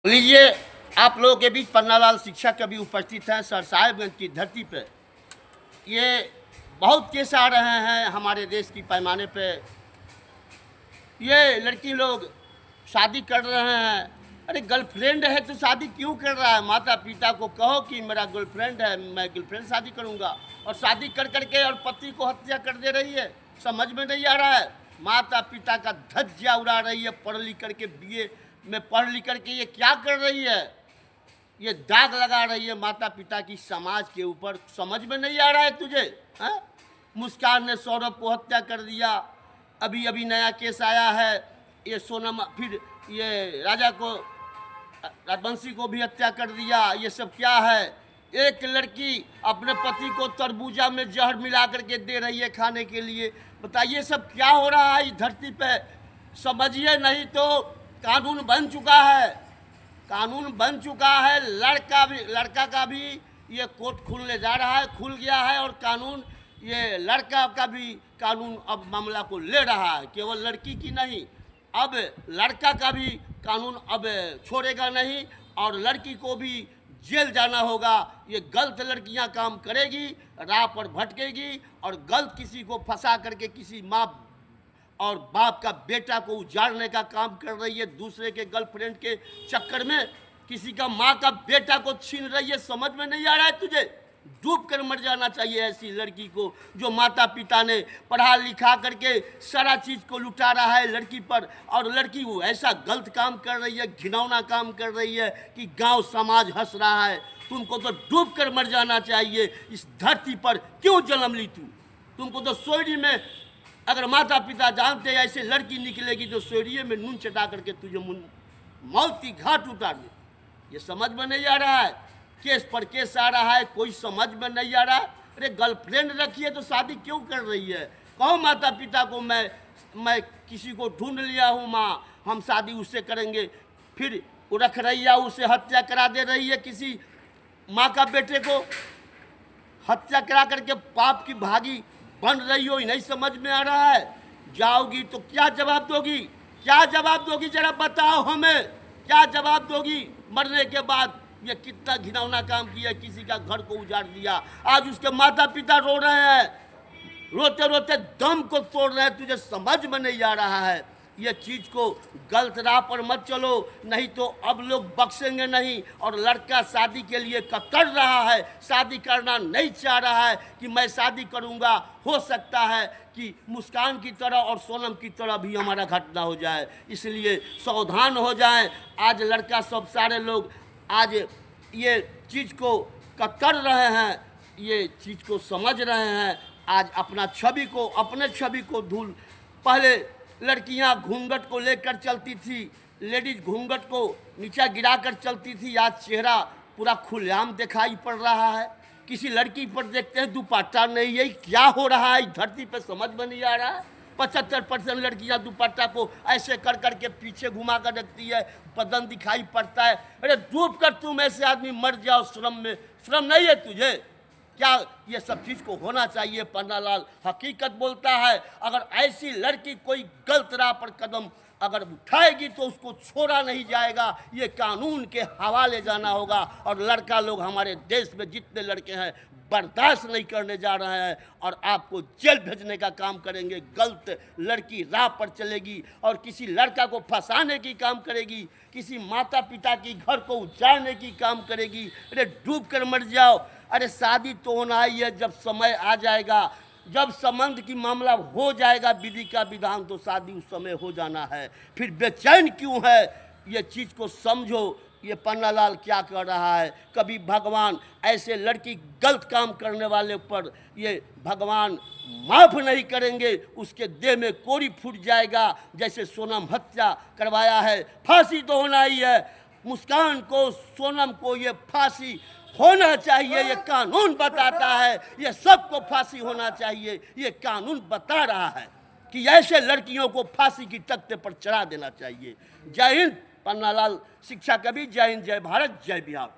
लीजिए, आप लोगों के बीच पन्नालाल शिक्षक कभी उपस्थित हैं सर साहेबगंज की धरती पे। ये बहुत केस आ रहे हैं हमारे देश की पैमाने पे। ये लड़की लोग शादी कर रहे हैं। अरे गर्लफ्रेंड है तो शादी क्यों कर रहा है? माता पिता को कहो कि मेरा गर्लफ्रेंड है, मैं गर्लफ्रेंड शादी करूंगा, और शादी कर करके और पति को हत्या कर दे रही है। समझ में नहीं आ रहा है। माता पिता का धज्जिया उड़ा रही है। पढ़ लिख करके बीए में पढ़ लिख करके ये क्या कर रही है? ये दाग लगा रही है माता पिता की समाज के ऊपर। समझ में नहीं आ रहा है तुझे? हाँ? मुस्कान ने सौरभ को हत्या कर दिया। अभी अभी नया केस आया है। ये सोनम, फिर ये राजा को, राजवंशी को भी हत्या कर दिया। ये सब क्या है? एक लड़की अपने पति को तरबूजा में जहर मिला करके दे रही है खाने के लिए। बताइए सब क्या हो रहा है इस धरती पे? समझिए, नहीं तो कानून बन चुका है। कानून बन चुका है। लड़का का भी ये कोर्ट खुलने जा रहा है, खुल गया है। और कानून, ये लड़का का भी कानून अब मामला को ले रहा है, केवल लड़की की नहीं। अब लड़का का भी कानून अब छोड़ेगा नहीं, और लड़की को भी जेल जाना होगा। ये गलत लड़कियां काम करेगी, राह पर भटकेगी, और गलत किसी को फंसा करके किसी माँ और बाप का बेटा को उजाड़ने का काम कर रही है। दूसरे के गर्लफ्रेंड के चक्कर में किसी का माँ का बेटा को छीन रही है। समझ में नहीं आ रहा है तुझे? डूब कर मर जाना चाहिए ऐसी लड़की को, जो माता पिता ने पढ़ा लिखा करके सारा चीज़ को लुटा रहा है लड़की पर, और लड़की वो ऐसा गलत काम कर रही है, घिनौना काम कर रही है कि गांव समाज हंस रहा है। तुमको तो डूब कर मर जाना चाहिए। इस धरती पर क्यों जन्म ली तू? तुमको तो सोयरी में, अगर माता पिता जानते ऐसे लड़की निकलेगी तो सोयरिये में नून चटा करके तुझे मौत की घाट उतार दे। ये समझ में नहीं आ रहा है। केस पर केस आ रहा है, कोई समझ में नहीं आ रहा। अरे गर्लफ्रेंड रखी है तो शादी क्यों कर रही है? कहो माता पिता को मैं किसी को ढूंढ लिया हूँ माँ, हम शादी उससे करेंगे। फिर वो रख रही है, उसे हत्या करा दे रही है। किसी माँ का बेटे को हत्या करा करके पाप की भागी बन रही हो, नहीं समझ में आ रहा है। जाओगी तो क्या जवाब दोगी? क्या जवाब दोगी? जरा बताओ हमें, क्या जवाब दोगी? मरने के बाद ये कितना घिनौना काम किया, किसी का घर को उजाड़ दिया। आज उसके माता पिता रो रहे हैं, रोते रोते दम को तोड़ रहे हैं। तुझे समझ में नहीं आ रहा है। ये चीज़ को गलत राह पर मत चलो, नहीं तो अब लोग बख्शेंगे नहीं। और लड़का शादी के लिए कतर रहा है, शादी करना नहीं चाह रहा है कि मैं शादी करूंगा। हो सकता है कि मुस्कान की तरह और सोनम की तरह भी हमारा घटना हो जाए, इसलिए सावधान हो जाएं। आज लड़का सब सारे लोग आज ये चीज़ को कतर रहे हैं, ये चीज़ को समझ रहे हैं। आज अपना छवि को, अपने छवि को धूल, पहले लड़कियां घूंघट को लेकर चलती थी, लेडीज घूंघट को नीचा गिरा कर चलती थी। आज चेहरा पूरा खुलेआम दिखाई पड़ रहा है। किसी लड़की पर देखते हैं दुपट्टा नहीं है। क्या हो रहा है इस धरती पे? समझ में नहीं आ रहा है। 75% लड़कियां दुपट्टा को ऐसे कर करके पीछे घुमा कर रखती है, बदन दिखाई पड़ता है। अरे डूब कर तुम ऐसे आदमी मर जाओ श्रम में। श्रम नहीं है तुझे क्या? ये सब चीज़ को होना चाहिए। पन्नालाल हकीकत बोलता है। अगर ऐसी लड़की कोई गलत राह पर कदम अगर उठाएगी तो उसको छोड़ा नहीं जाएगा। ये कानून के हवाले जाना होगा। और लड़का लोग हमारे देश में जितने लड़के हैं बर्दाश्त नहीं करने जा रहे हैं, और आपको जेल भेजने का काम करेंगे। गलत लड़की राह पर चलेगी और किसी लड़का को फंसाने की काम करेगी, किसी माता पिता की घर को उजाड़ने की काम करेगी। अरे डूब कर मर जाओ। अरे शादी तो होना ही है। जब समय आ जाएगा, जब संबंध की मामला हो जाएगा विधि का विधान, तो शादी उस समय हो जाना है। फिर बेचैन क्यों है? ये चीज़ को समझो। ये पन्नालाल क्या कर रहा है? कभी भगवान ऐसे लड़की गलत काम करने वाले पर ये भगवान माफ़ नहीं करेंगे। उसके देह में कोरी फूट जाएगा। जैसे सोनम हत्या करवाया है, फांसी तो होना ही है। मुस्कान को, सोनम को ये फांसी होना चाहिए। ये कानून बताता है। ये सबको फांसी होना चाहिए। ये कानून बता रहा है कि ऐसे लड़कियों को फांसी की तख्ते पर चढ़ा देना चाहिए। जय हिंद। पन्नालाल शिक्षा कवि। जय हिंद, जय भारत, जय बिहार।